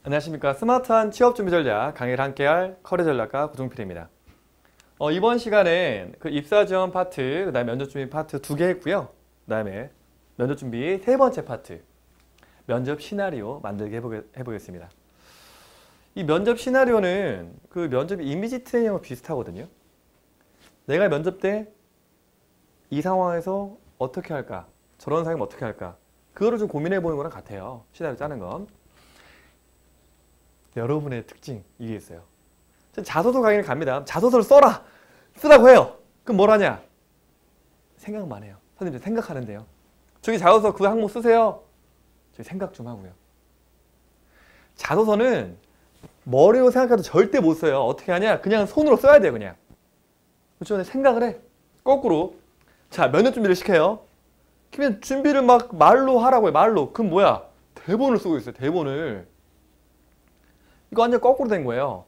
안녕하십니까. 스마트한 취업준비 전략 강의를 함께할 커리어 전략가 고종필입니다. 이번 시간엔 그 입사 지원 파트, 그 다음에 면접 준비 파트 2개 했고요. 그 다음에 면접 준비 세 번째 파트, 면접 시나리오 만들기 해보겠습니다. 이 면접 시나리오는 그 면접 이미지 트레이닝하고 비슷하거든요. 내가 면접 때 이 상황에서 어떻게 할까? 저런 상황이면 어떻게 할까? 그거를 좀 고민해 보는 거랑 같아요. 시나리오 짜는 건. 여러분의 특징 이게 있어요. 자소서 강의를 갑니다. 자소서를 써라! 쓰라고 해요. 그럼 뭘 하냐? 생각만 해요. 선생님 생각하는데요. 저기 자소서 그 항목 쓰세요. 저기 생각 좀 하고요. 자소서는 머리로 생각해도 절대 못 써요. 어떻게 하냐? 그냥 손으로 써야 돼요. 그냥. 그렇죠? 생각을 해. 거꾸로. 자, 면접 준비를 시켜요. 그러면 준비를 막 말로 하라고 해요. 말로. 그럼 뭐야? 대본을 쓰고 있어요. 대본을. 이거 완전 거꾸로 된 거예요.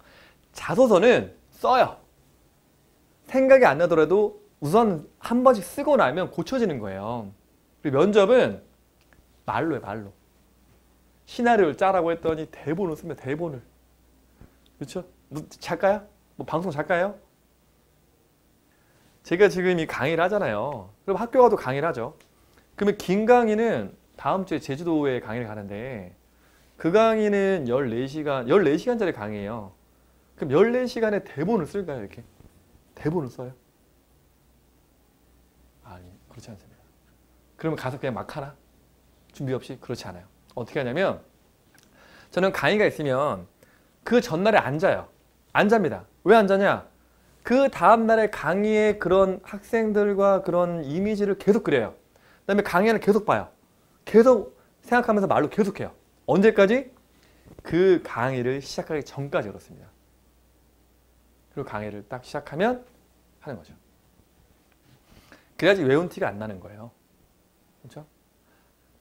자소서는 써요. 생각이 안 나더라도 우선 한 번씩 쓰고 나면 고쳐지는 거예요. 그리고 면접은 말로 해, 말로. 시나리오를 짜라고 했더니 대본을 쓰면 대본을. 그렇죠? 너 작가야? 뭐 방송 작가예요? 제가 지금 이 강의를 하잖아요. 그럼 학교 가도 강의를 하죠. 그러면 긴 강의는 다음 주에 제주도에 강의를 가는데 그 강의는 14시간짜리 강의예요. 그럼 14시간에 대본을 쓸까요, 이렇게? 대본을 써요? 아니, 그렇지 않습니다. 그러면 가서 그냥 막 하나? 준비 없이? 그렇지 않아요. 어떻게 하냐면 저는 강의가 있으면 그 전날에 안 자요. 안 잡니다. 왜 안 자냐? 그 다음날에 강의에 그런 학생들과 그런 이미지를 계속 그려요. 그 다음에 강의를 계속 봐요. 계속 생각하면서 말로 계속해요. 언제까지? 그 강의를 시작하기 전까지 그렇습니다. 그리고 강의를 딱 시작하면 하는 거죠. 그래야지 외운 티가 안 나는 거예요. 그렇죠?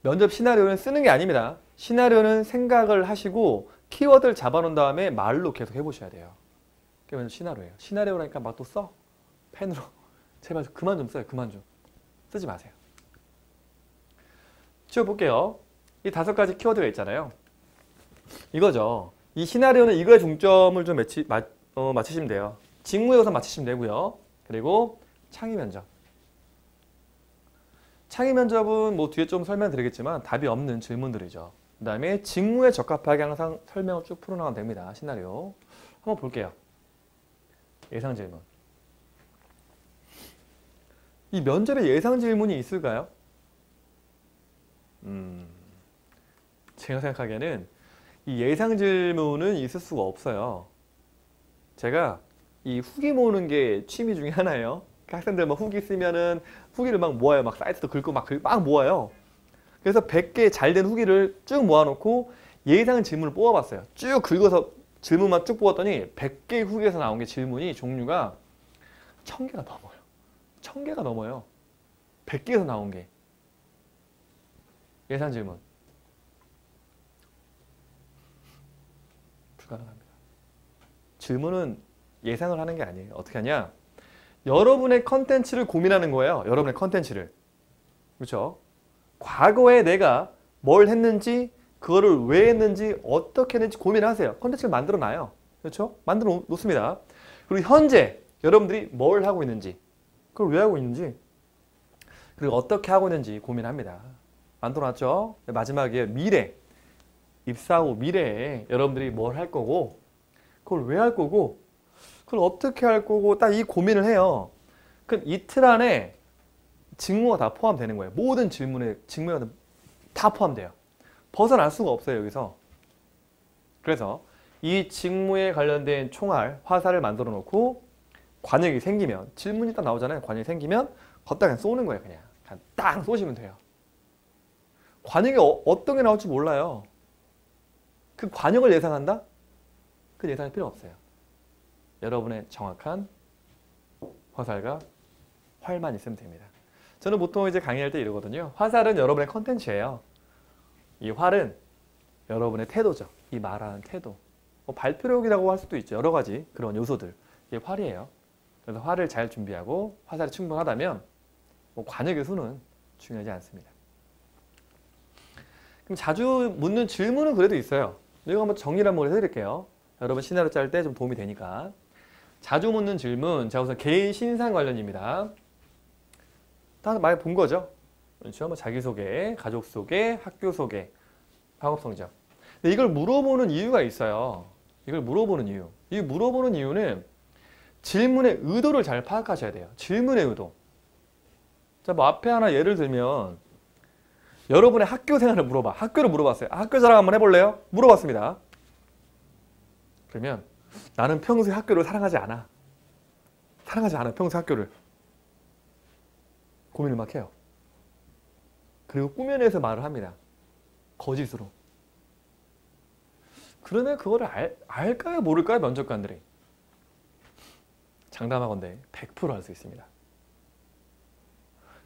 면접 시나리오는 쓰는 게 아닙니다. 시나리오는 생각을 하시고 키워드를 잡아놓은 다음에 말로 계속 해보셔야 돼요. 그게 면접 시나리오예요. 시나리오라니까 막 또 써. 펜으로. 제발 그만 좀 써요. 그만 좀. 쓰지 마세요. 지워볼게요. 이 5가지 키워드가 있잖아요. 이거죠. 이 시나리오는 이거에 중점을 좀 맞추시면 돼요. 직무에 우선 맞추시면 되고요. 그리고 창의 면접. 창의 면접은 뭐 뒤에 좀 설명드리겠지만 답이 없는 질문들이죠. 그 다음에 직무에 적합하게 항상 설명을 쭉 풀어나가면 됩니다. 시나리오. 한번 볼게요. 예상 질문. 이 면접에 예상 질문이 있을까요? 제가 생각하기에는 이 예상 질문은 있을 수가 없어요. 제가 이 후기 모으는 게 취미 중에 하나예요. 학생들 막 후기 쓰면은 후기를 막 모아요. 막 사이트도 긁고 막 모아요. 그래서 100개 잘 된 후기를 쭉 모아놓고 예상 질문을 뽑아봤어요. 쭉 긁어서 질문만 쭉 뽑았더니 100개 후기에서 나온 게 질문이 종류가 1000개가 넘어요. 1000개가 넘어요. 100개에서 나온 게. 예상 질문. 불가능합니다. 질문은 예상을 하는 게 아니에요. 어떻게 하냐? 여러분의 컨텐츠를 고민하는 거예요. 여러분의 컨텐츠를. 그렇죠? 과거에 내가 뭘 했는지, 그거를 왜 했는지, 어떻게 했는지 고민하세요. 컨텐츠를 만들어 놔요. 그렇죠? 만들어 놓습니다. 그리고 현재 여러분들이 뭘 하고 있는지, 그걸 왜 하고 있는지, 그리고 어떻게 하고 있는지 고민합니다. 만들어 놨죠? 마지막에 미래. 입사 후 미래에 여러분들이 뭘 할 거고, 그걸 왜 할 거고, 그걸 어떻게 할 거고, 딱 이 고민을 해요. 그럼 이틀 안에 직무가 다 포함되는 거예요. 모든 질문에 직무가 다 포함돼요. 벗어날 수가 없어요, 여기서. 그래서 이 직무에 관련된 총알, 화살을 만들어 놓고 관역이 생기면, 질문이 딱 나오잖아요. 관역이 생기면 걷다 그냥 쏘는 거예요, 그냥. 그냥 딱 쏘시면 돼요. 관역이 어떤 게 나올지 몰라요. 그 관역을 예상한다? 그 예상할 필요 없어요. 여러분의 정확한 화살과 활만 있으면 됩니다. 저는 보통 이제 강의할 때 이러거든요. 화살은 여러분의 컨텐츠예요. 이 활은 여러분의 태도죠. 이 말하는 태도. 뭐 발표력이라고 할 수도 있죠. 여러 가지 그런 요소들. 이게 활이에요. 그래서 활을 잘 준비하고 화살이 충분하다면 뭐 관역의 수는 중요하지 않습니다. 그럼 자주 묻는 질문은 그래도 있어요. 이거 한번 정리를 한번 해드릴게요. 여러분 시나리오 짤 때 좀 도움이 되니까. 자주 묻는 질문. 자, 우선 개인 신상 관련입니다. 다 많이 본 거죠? 그렇죠? 뭐 자기소개, 가족소개, 학교소개, 학업성적. 근데 이걸 물어보는 이유가 있어요. 이걸 물어보는 이유. 이 물어보는 이유는 질문의 의도를 잘 파악하셔야 돼요. 질문의 의도. 자, 뭐 앞에 하나 예를 들면 여러분의 학교 생활을 물어봐. 학교를 물어봤어요. 학교 자랑 한번 해볼래요? 물어봤습니다. 그러면 나는 평소에 학교를 사랑하지 않아. 사랑하지 않아, 평소에 학교를. 고민을 막 해요. 그리고 꾸며내서 말을 합니다. 거짓으로. 그러면 그거를 알까요? 모를까요? 면접관들이. 장담하건대 100% 알 수 있습니다.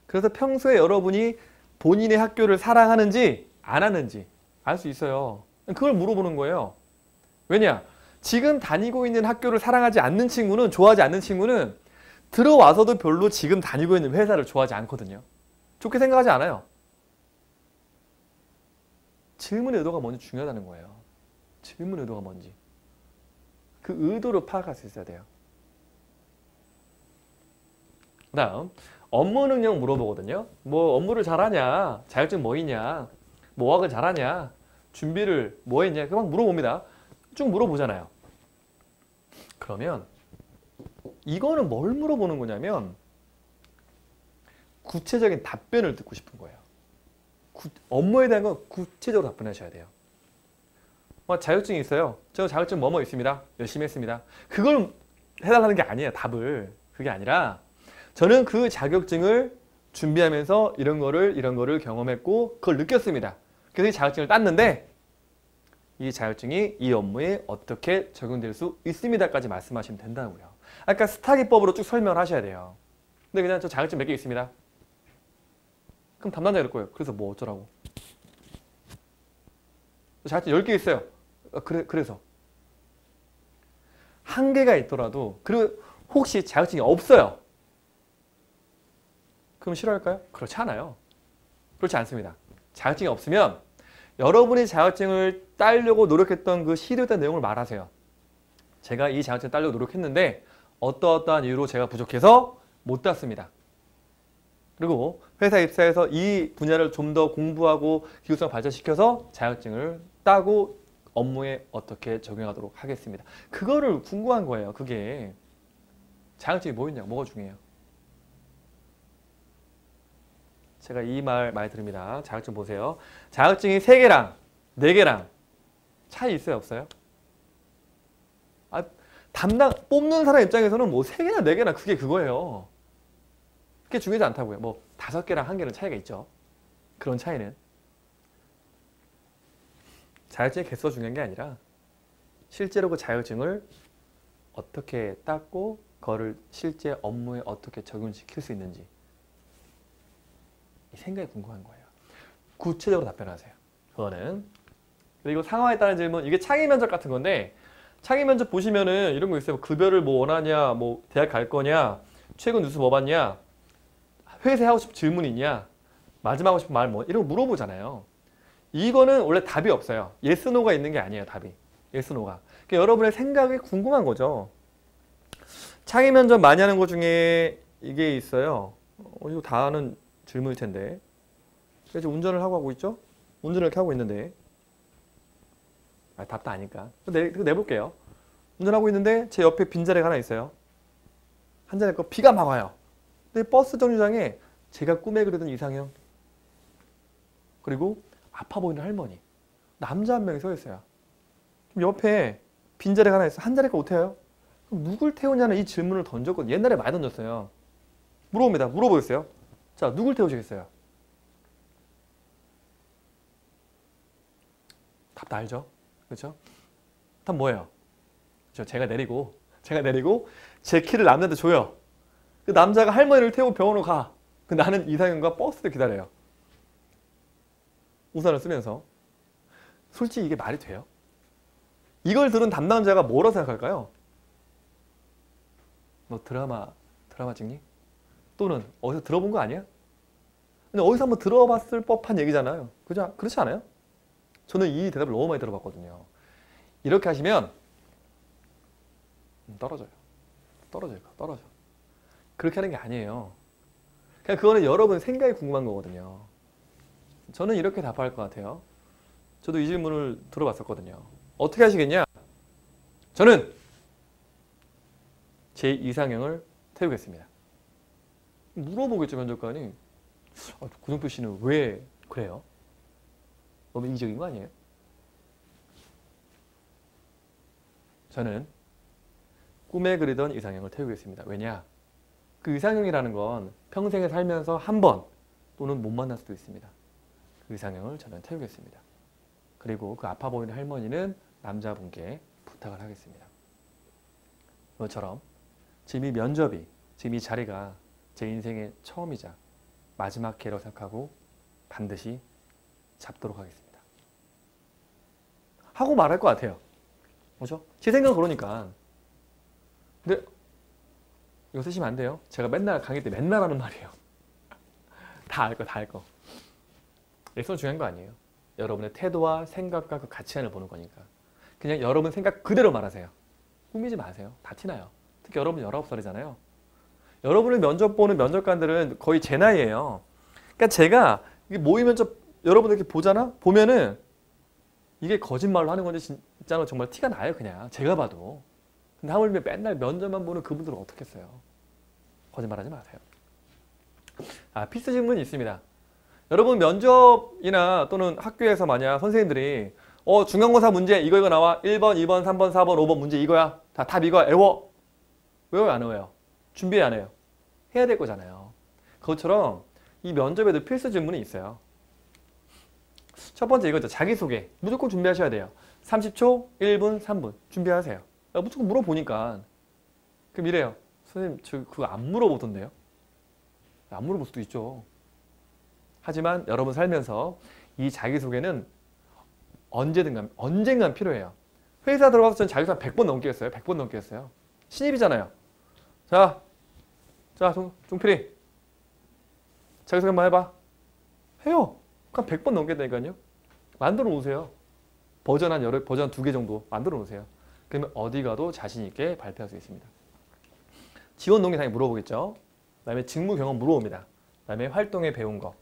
그래서 평소에 여러분이 본인의 학교를 사랑하는지 안 하는지 알 수 있어요. 그걸 물어보는 거예요. 왜냐? 지금 다니고 있는 학교를 사랑하지 않는 친구는, 좋아하지 않는 친구는 들어와서도 별로 지금 다니고 있는 회사를 좋아하지 않거든요. 좋게 생각하지 않아요. 질문의 의도가 뭔지 중요하다는 거예요. 질문의 의도가 뭔지. 그 의도를 파악할 수 있어야 돼요. 그 다음 업무 능력 물어보거든요. 뭐 업무를 잘하냐, 자격증 뭐 있냐, 뭐 어학을 잘하냐, 준비를 뭐 했냐, 그만 물어봅니다. 쭉 물어보잖아요. 그러면 이거는 뭘 물어보는 거냐면 구체적인 답변을 듣고 싶은 거예요. 업무에 대한 건 구체적으로 답변하셔야 돼요. 자격증이 있어요. 저 자격증 뭐뭐 있습니다. 열심히 했습니다. 그걸 해달라는 게 아니에요. 답을. 그게 아니라 저는 그 자격증을 준비하면서 이런 거를 경험했고 그걸 느꼈습니다. 그래서 이 자격증을 땄는데 이 자격증이 이 업무에 어떻게 적용될 수 있습니다까지 말씀하시면 된다고요. 아까 스타기법으로 쭉 설명을 하셔야 돼요. 근데 그냥 저 자격증 몇 개 있습니다. 그럼 담당자가 이럴 거예요. 그래서 뭐 어쩌라고. 자격증 10개 있어요. 그래서 한 개가 있더라도 그리고 혹시 자격증이 없어요. 그럼 싫어할까요? 그렇지 않아요. 그렇지 않습니다. 자격증이 없으면 여러분이 자격증을 따려고 노력했던 그 시도했던 내용을 말하세요. 제가 이 자격증을 따려고 노력했는데 어떠어떠한 이유로 제가 부족해서 못 땄습니다. 그리고 회사 입사해서 이 분야를 좀 더 공부하고 기술성 발전시켜서 자격증을 따고 업무에 어떻게 적용하도록 하겠습니다. 그거를 궁금한 거예요. 그게 자격증이 뭐였냐고, 뭐가 중요해요. 제가 이 말 많이 들읍니다. 자격증 보세요. 자격증이 3개랑 4개랑 차이 있어요, 없어요? 뽑는 사람 입장에서는 뭐 3개나 4개나 그게 그거예요. 그게 중요하지 않다고요. 뭐 5개랑 1개는 차이가 있죠. 그런 차이는. 자격증의 개수가 중요한 게 아니라 실제로 그 자격증을 어떻게 땄고 그거를 실제 업무에 어떻게 적용시킬 수 있는지 이 생각이 궁금한 거예요. 구체적으로 답변하세요. 그거는. 그리고 상황에 따른 질문, 이게 창의 면접 같은 건데 창의 면접 보시면은 이런 거 있어요. 급여를 뭐 원하냐, 뭐 대학 갈 거냐, 최근 뉴스 뭐 봤냐, 회사에 하고 싶은 질문 있냐, 마지막 하고 싶은 말 뭐 이런 거 물어보잖아요. 이거는 원래 답이 없어요. 예스 노가 있는 게 아니에요. 답이. 예스 노가. 그러니까 여러분의 생각이 궁금한 거죠. 창의 면접 많이 하는 것 중에 이게 있어요. 이거 다 아는 질문일 텐데. 그래서 운전을 하고 있죠? 운전을 이렇게 하고 있는데 답도 아니까. 내볼게요. 운전하고 있는데 제 옆에 빈자리가 하나 있어요. 한 잔에 거 비가 막 와요. 근데 버스 정류장에 제가 꿈에 그리던 이상형 그리고 아파 보이는 할머니 남자 한 명이 서 있어요. 그럼 옆에 빈자리가 하나 있어. 한 자리가 못 태워요? 그럼 누굴 태우냐는 이 질문을 던졌거든요. 옛날에 많이 던졌어요. 물어봅니다. 물어보겠어요. 자, 누굴 태우시겠어요? 답 다 알죠? 그렇죠? 답 뭐예요? 그렇죠? 제가 내리고 제 키를 남자한테 줘요. 그 남자가 할머니를 태우고 병원으로 가. 나는 이상형과 버스를 기다려요. 우산을 쓰면서. 솔직히 이게 말이 돼요? 이걸 들은 담당자가 뭐라고 생각할까요? 너 드라마 찍니? 또는 어디서 들어본 거 아니야? 근데 어디서 한번 들어봤을 법한 얘기잖아요. 그죠? 그렇지 않아요? 저는 이 대답을 너무 많이 들어봤거든요. 이렇게 하시면 떨어져요. 떨어져. 그렇게 하는 게 아니에요. 그냥 그거는 여러분 생각이 궁금한 거거든요. 저는 이렇게 답할 것 같아요. 저도 이 질문을 들어봤었거든요. 어떻게 하시겠냐? 저는 제 이상형을 태우겠습니다. 물어보겠죠, 면접관이. 구정표 씨는 왜 그래요? 너무 이기적인 거 아니에요? 저는 꿈에 그리던 이상형을 태우겠습니다. 왜냐? 그 이상형이라는 건 평생에 살면서 한 번 또는 못 만날 수도 있습니다. 그 이상형을 저는 태우겠습니다. 그리고 그 아파 보이는 할머니는 남자분께 부탁을 하겠습니다. 그것처럼 지금 이 면접이, 지금 이 자리가 제 인생의 처음이자 마지막 기회라고 생각하고 반드시 잡도록 하겠습니다. 하고 말할 것 같아요. 그렇죠? 제 생각은 그러니까. 근데 이거 쓰시면 안 돼요. 제가 맨날 강의 때 맨날 하는 말이에요. 다 알 거. 액션 중요한 거 아니에요. 여러분의 태도와 생각과 그 가치관을 보는 거니까. 그냥 여러분 생각 그대로 말하세요. 꾸미지 마세요. 다 티나요. 특히 여러분 19살이잖아요. 여러분을 면접 보는 면접관들은 거의 제 나이예요. 그러니까 제가 모의 면접 여러분들 이렇게 보잖아? 보면은 이게 거짓말로 하는 건지 진짜로 정말 티가 나요. 그냥 제가 봐도. 근데 하물며 맨날 면접만 보는 그분들은 어떻겠어요. 거짓말하지 마세요. 필수 질문이 있습니다. 여러분 면접이나 또는 학교에서 만약 선생님들이 중간고사 문제 이거 나와 1번, 2번, 3번, 4번, 5번 문제 이거야. 답 이거야. 외워. 외워요 안 외워요? 준비 안 해요? 해야 될 거잖아요. 그것처럼 이 면접에도 필수 질문이 있어요. 첫 번째 이거죠. 자기소개. 무조건 준비하셔야 돼요. 30초, 1분, 3분 준비하세요. 무조건 물어보니까. 그럼 이래요. 선생님 저 그거 안 물어보던데요? 안 물어볼 수도 있죠. 하지만 여러분 살면서 이 자기소개는 언젠간 필요해요. 회사 들어가서 전 자기소개 100번 넘게 했어요. 100번 넘게 했어요. 신입이잖아요. 자, 종필이 자기소개 한번 해봐. 해요. 그럼 100번 넘겠다니까요. 만들어 놓으세요. 버전 2개 정도 만들어 놓으세요. 그러면 어디 가도 자신 있게 발표할 수 있습니다. 지원 동기 당연히 물어보겠죠. 그 다음에 직무 경험 물어봅니다. 그 다음에 활동에 배운 거.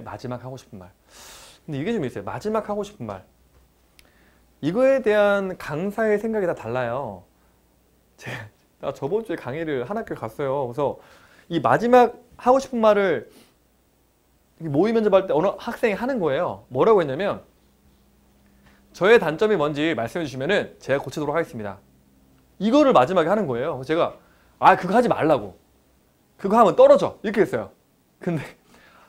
마지막 하고 싶은 말. 근데 이게 좀 있어요. 마지막 하고 싶은 말. 이거에 대한 강사의 생각이 다 달라요. 제가 저번 주에 강의를 한 학교 갔어요. 그래서 이 마지막 하고 싶은 말을 모의 면접할 때 어느 학생이 하는 거예요. 뭐라고 했냐면 저의 단점이 뭔지 말씀해 주시면은 제가 고치도록 하겠습니다. 이거를 마지막에 하는 거예요. 그래서 제가 그거 하지 말라고. 그거 하면 떨어져. 이렇게 했어요. 근데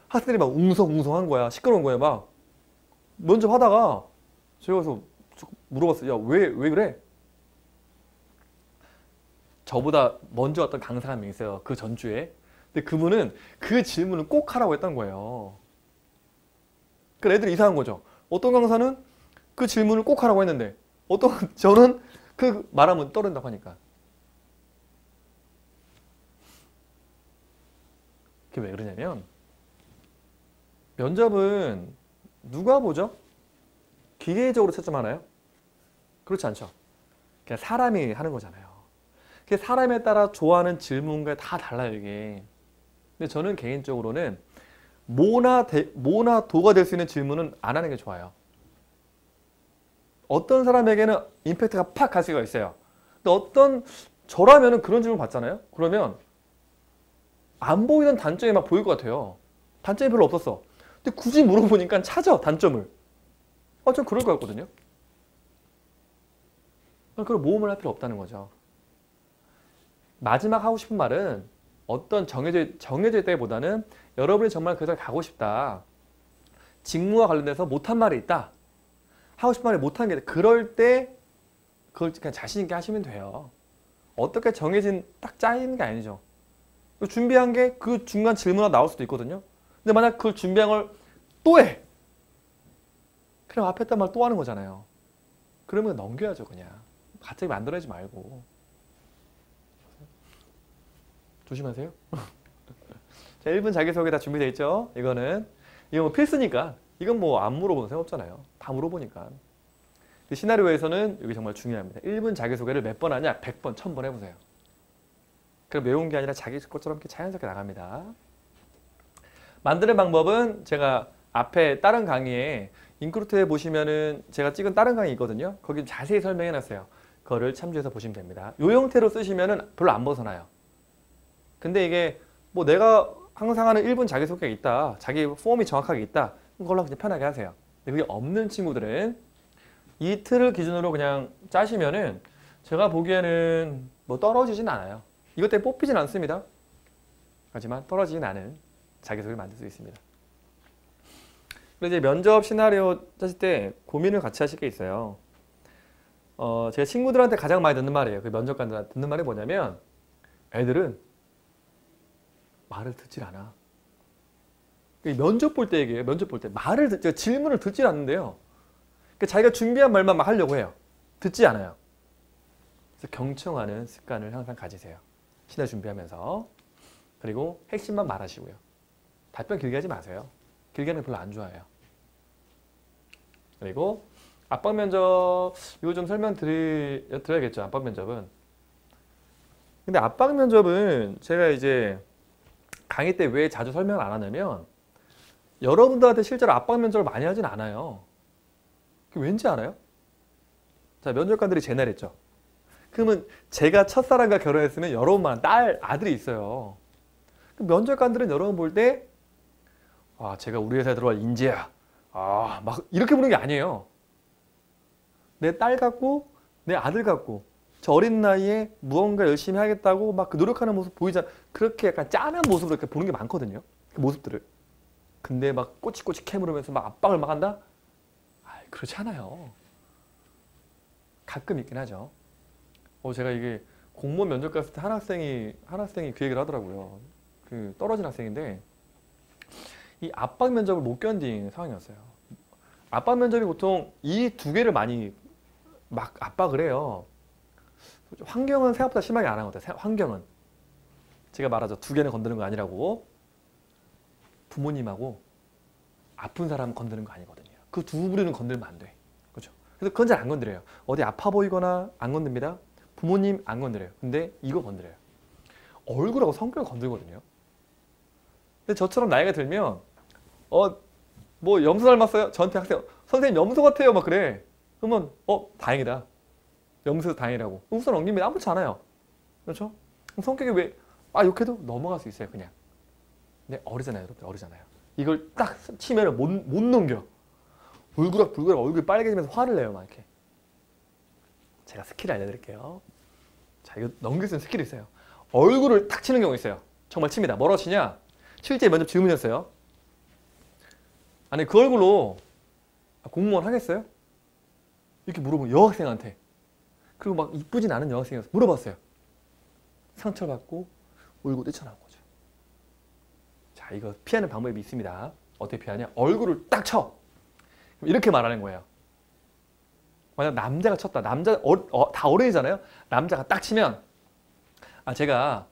학생들이 막 웅성웅성한 거야. 시끄러운 거예요. 막 면접 하다가 제가 그래서 물어봤어요. 야, 왜 그래? 저보다 먼저 왔던 강사가 한 명 있어요. 그 전주에. 근데 그분은 그 질문을 꼭 하라고 했던 거예요. 그 애들이 이상한 거죠. 어떤 강사는 그 질문을 꼭 하라고 했는데 저는 그 말하면 떨어진다고 하니까. 그게 왜 그러냐면 면접은 누가 보죠? 기계적으로 채점하나요? 그렇지 않죠. 그냥 사람이 하는 거잖아요. 사람에 따라 좋아하는 질문과 다 달라요, 이게. 근데 저는 개인적으로는 모나 도가 될 수 있는 질문은 안 하는 게 좋아요. 어떤 사람에게는 임팩트가 팍 갈 수가 있어요. 근데 저라면은 그런 질문 받잖아요? 그러면 안 보이던 단점이 막 보일 것 같아요. 단점이 별로 없었어. 근데 굳이 물어보니까 찾아, 단점을. 전 그럴 것 같거든요. 그걸 모험을 할 필요 없다는 거죠. 마지막 하고 싶은 말은 어떤 정해져 있다기보다는 여러분이 정말 그 자리에 가고 싶다. 직무와 관련돼서 못한 말이 있다. 하고 싶은 말이 못한 게 있다. 그럴 때 그걸 그냥 자신 있게 하시면 돼요. 어떻게 정해진 딱 짜이는 게 아니죠. 준비한 게 그 중간 질문이 나올 수도 있거든요. 근데 만약 그 준비한 걸 또 해. 그럼 앞에 했던 말 또 하는 거잖아요. 그러면 넘겨야죠, 그냥. 갑자기 만들어내지 말고. 조심하세요. 자, 1분 자기소개 다 준비되어 있죠? 이건 뭐 필수니까. 이건 뭐 안 물어보는 생각 없잖아요. 다 물어보니까. 그 시나리오에서는 여기 정말 중요합니다. 1분 자기소개를 몇 번 하냐? 100번, 1000번 해보세요. 그럼 외운 게 아니라 자기 것처럼 이렇게 자연스럽게 나갑니다. 만드는 방법은 제가 앞에 다른 강의에 인크루트에 보시면은 제가 찍은 다른 강의 있거든요. 거기 자세히 설명해 놨어요. 그거를 참조해서 보시면 됩니다. 이 형태로 쓰시면은 별로 안 벗어나요. 근데 이게 뭐 내가 항상 하는 1분 자기소개가 있다. 자기 폼이 정확하게 있다. 그걸로 그냥 편하게 하세요. 근데 그게 없는 친구들은 이 틀을 기준으로 그냥 짜시면은 제가 보기에는 뭐 떨어지진 않아요. 이것 때문에 뽑히진 않습니다. 하지만 떨어지진 않은 자기소개를 만들 수 있습니다. 그리고 이제 면접 시나리오 짜실 때 고민을 같이 하실 게 있어요. 제가 친구들한테 가장 많이 듣는 말이에요. 그 면접관들한테 듣는 말이 뭐냐면 애들은 말을 듣질 않아. 면접 볼 때 얘기해요. 면접 볼 때 제가 질문을 듣질 않는데요. 그러니까 자기가 준비한 말만 막 하려고 해요. 듣지 않아요. 그래서 경청하는 습관을 항상 가지세요. 시나리오 준비하면서. 그리고 핵심만 말하시고요. 답변 길게 하지 마세요. 길게 하는 거 별로 안 좋아해요. 그리고 압박 면접 이거 좀 설명드려야겠죠. 압박 면접은. 근데 압박 면접은 제가 이제 강의 때 왜 자주 설명을 안 하냐면 여러분들한테 실제로 압박 면접을 많이 하진 않아요. 그게 왠지 알아요? 자, 면접관들이 제 날 했죠. 그러면 제가 첫사랑과 결혼했으면 여러분만 아들이 있어요. 면접관들은 여러분 볼 때 제가 우리 회사에 들어갈 인재야. 막 이렇게 보는 게 아니에요. 내 딸 같고 내 아들 같고 저 어린 나이에 무언가 열심히 하겠다고 막 그 노력하는 모습 보이잖아. 그렇게 약간 짠한 모습으로 이렇게 보는 게 많거든요. 그 모습들을. 근데 막 꼬치꼬치 캐물으면서 막 압박을 막 한다? 그렇지 않아요. 가끔 있긴 하죠. 제가 이게 공무원 면접 갔을 때 한 학생이 그 얘기를 하더라고요. 그 떨어진 학생인데 이 압박 면접을 못 견딘 상황이었어요. 압박 면접이 보통 이 두 개를 많이 막 압박을 해요. 환경은 생각보다 심하게 안 하거든요. 환경은. 제가 말하죠. 두 개는 건드는 거 아니라고. 부모님하고 아픈 사람 건드는 거 아니거든요. 그 두 부류는 건들면 안 돼. 그렇죠? 그래서 그건 잘 안 건드려요. 어디 아파 보이거나 안 건듭니다. 부모님 안 건드려요. 근데 이거 건드려요. 얼굴하고 성격을 건들거든요. 근데 저처럼 나이가 들면 뭐 염소 닮았어요? 저한테 학생 선생님 염소 같아요. 막 그래. 그러면 다행이다. 염소 다행이라고. 웃어 넘깁니다. 아무렇지 않아요. 그렇죠? 성격이 왜 욕해도 넘어갈 수 있어요. 그냥. 근데 어리잖아요. 여러분 어리잖아요. 이걸 딱 치면 못 넘겨. 울그락불그락 얼굴이 빨개지면서 화를 내요. 막 이렇게. 제가 스킬을 알려드릴게요. 자, 이거 넘길 수 있는 스킬이 있어요. 얼굴을 탁 치는 경우 있어요. 정말 칩니다. 뭐라고 치냐? 실제 면접 질문이었어요. 아니 그 얼굴로 공무원 하겠어요? 이렇게 물어보면 여학생한테. 그리고 막 이쁘진 않은 여학생이어서 물어봤어요. 상처받고 울고 뛰쳐나온 거죠. 자, 이거 피하는 방법이 있습니다. 어떻게 피하냐? 얼굴을 딱 쳐. 이렇게 말하는 거예요. 만약 남자가 쳤다. 다 어른이잖아요. 남자가 딱 치면 제가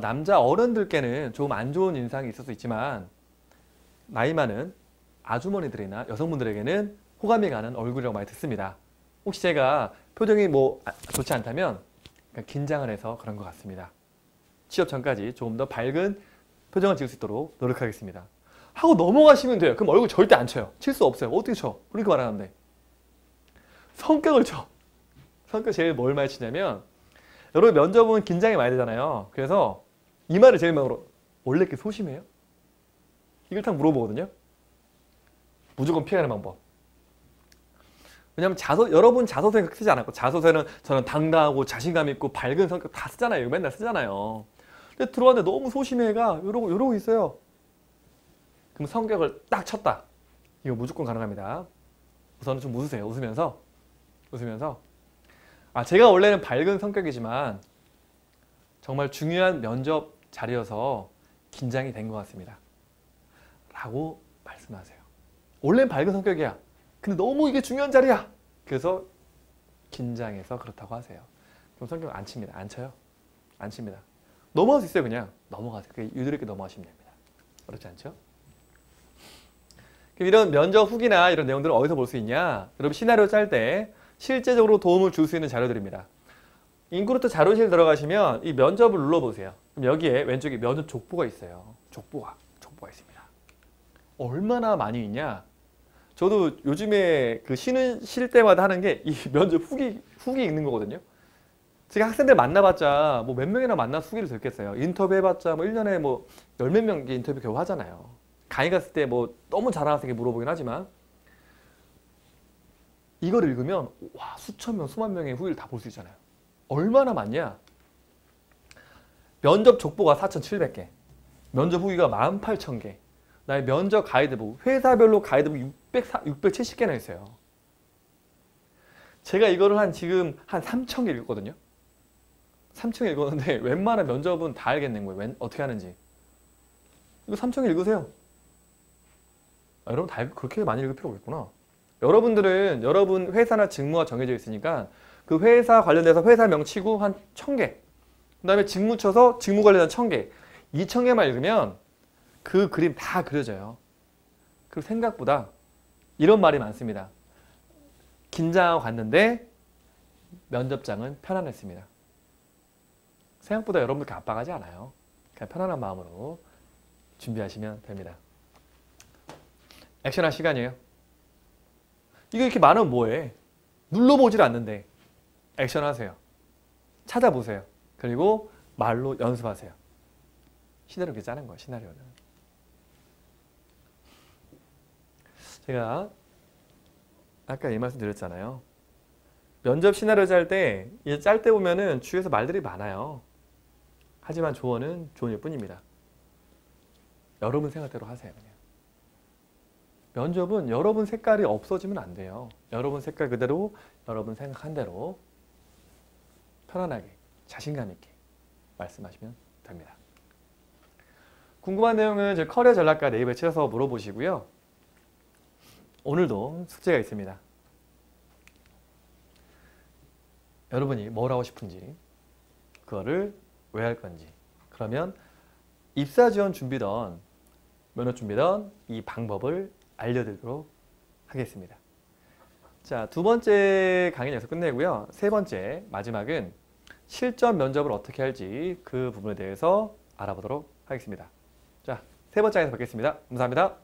남자 어른들께는 좀 안 좋은 인상이 있을 수 있지만 나이 많은 아주머니들이나 여성분들에게는 호감이 가는 얼굴이라고 많이 듣습니다. 혹시 제가 표정이 좋지 않다면 긴장을 해서 그런 것 같습니다. 취업 전까지 조금 더 밝은 표정을 지을 수 있도록 노력하겠습니다. 하고 넘어가시면 돼요. 그럼 얼굴 절대 안 쳐요. 칠 수 없어요. 어떻게 쳐? 그렇게 말하는데. 성격을 쳐. 성격 제일 뭘 많이 치냐면 여러분 면접은 긴장이 많이 되잖아요. 그래서 이 말을 제일 많이 원래 이렇게 소심해요? 이걸 딱 물어보거든요. 무조건 피하는 방법. 왜냐면 여러분 자소서에 그렇게 쓰지 않았고 자소서에는 저는 당당하고 자신감 있고 밝은 성격 다 쓰잖아요. 맨날 쓰잖아요. 근데 들어왔는데 너무 소심해가 이러고 있어요. 그럼 성격을 딱 쳤다. 이거 무조건 가능합니다. 우선은 좀 웃으세요. 웃으면서 제가 원래는 밝은 성격이지만 정말 중요한 면접 자리여서 긴장이 된 것 같습니다. 라고 말씀하세요. 원래는 밝은 성격이야. 근데 너무 이게 중요한 자리야. 그래서 긴장해서 그렇다고 하세요. 그럼 성격 안 칩니다. 안 쳐요. 안 칩니다. 넘어갈 수 있어요. 그냥 넘어가세요. 유도리 있게 넘어가시면 됩니다. 그렇지 않죠? 그럼 이런 면접 후기나 이런 내용들을 어디서 볼 수 있냐? 여러분 시나리오 짤 때 실제적으로 도움을 줄 수 있는 자료들입니다. 인크루트 자료실 들어가시면 이 면접을 눌러보세요. 그럼 여기에 왼쪽에 면접 족보가 있어요. 족보가 있습니다. 얼마나 많이 있냐? 저도 요즘에 그 쉴 때마다 하는 게 이 면접 후기 읽는 거거든요. 제가 학생들 만나봤자 뭐 몇 명이나 만나서 후기를 듣겠어요. 인터뷰 해봤자 뭐 1년에 뭐 열 몇 명 인터뷰 겨우 하잖아요. 강의 갔을 때 뭐 너무 잘하는 학생이 물어보긴 하지만 이걸 읽으면 와, 수천 명, 수만 명의 후기를 다 볼 수 있잖아요. 얼마나 많냐? 면접 족보가 4,700개, 면접 후기가 18,000개, 나의 면접 가이드북, 회사별로 가이드북 670개나 있어요. 제가 이거를 지금 한 3,000개 읽었거든요. 3,000개 읽었는데 웬만한 면접은 다 알겠는 거예요. 어떻게 하는지. 이거 3,000개 읽으세요. 여러분 다 그렇게 많이 읽을 필요가 없겠구나. 여러분들은 여러분 회사나 직무가 정해져 있으니까 그 회사 관련돼서 회사명 치고 한 1,000개, 그 다음에 직무 쳐서 직무 관련한 1,000개, 2,000개만 읽으면 그 그림 다 그려져요. 그리고 생각보다 이런 말이 많습니다. 긴장하고 갔는데 면접장은 편안했습니다. 생각보다 여러분 그렇게 압박하지 않아요. 그냥 편안한 마음으로 준비하시면 됩니다. 액션할 시간이에요. 이거 이렇게 많으면 뭐해? 눌러보질 않는데 액션하세요. 찾아보세요. 그리고 말로 연습하세요. 시나리오 이렇게 짜는 거예요. 시나리오는. 제가 아까 이 말씀 드렸잖아요. 면접 시나리오 짤 때 보면은 주위에서 말들이 많아요. 하지만 조언은 조언일 뿐입니다. 여러분 생각대로 하세요. 그냥. 면접은 여러분 색깔이 없어지면 안 돼요. 여러분 색깔 그대로, 여러분 생각한 대로 편안하게, 자신감 있게 말씀하시면 됩니다. 궁금한 내용은 제 커리어 전략가 네이버에 치셔서 물어보시고요. 오늘도 숙제가 있습니다. 여러분이 뭘 하고 싶은지, 그거를 왜 할 건지, 그러면 입사 지원 준비던, 면허 준비던 이 방법을 알려드리도록 하겠습니다. 자, 두 번째 강의는 여기서 끝내고요. 세 번째, 마지막은 실전 면접을 어떻게 할지 그 부분에 대해서 알아보도록 하겠습니다. 자, 세 번째 강의에서 뵙겠습니다. 감사합니다.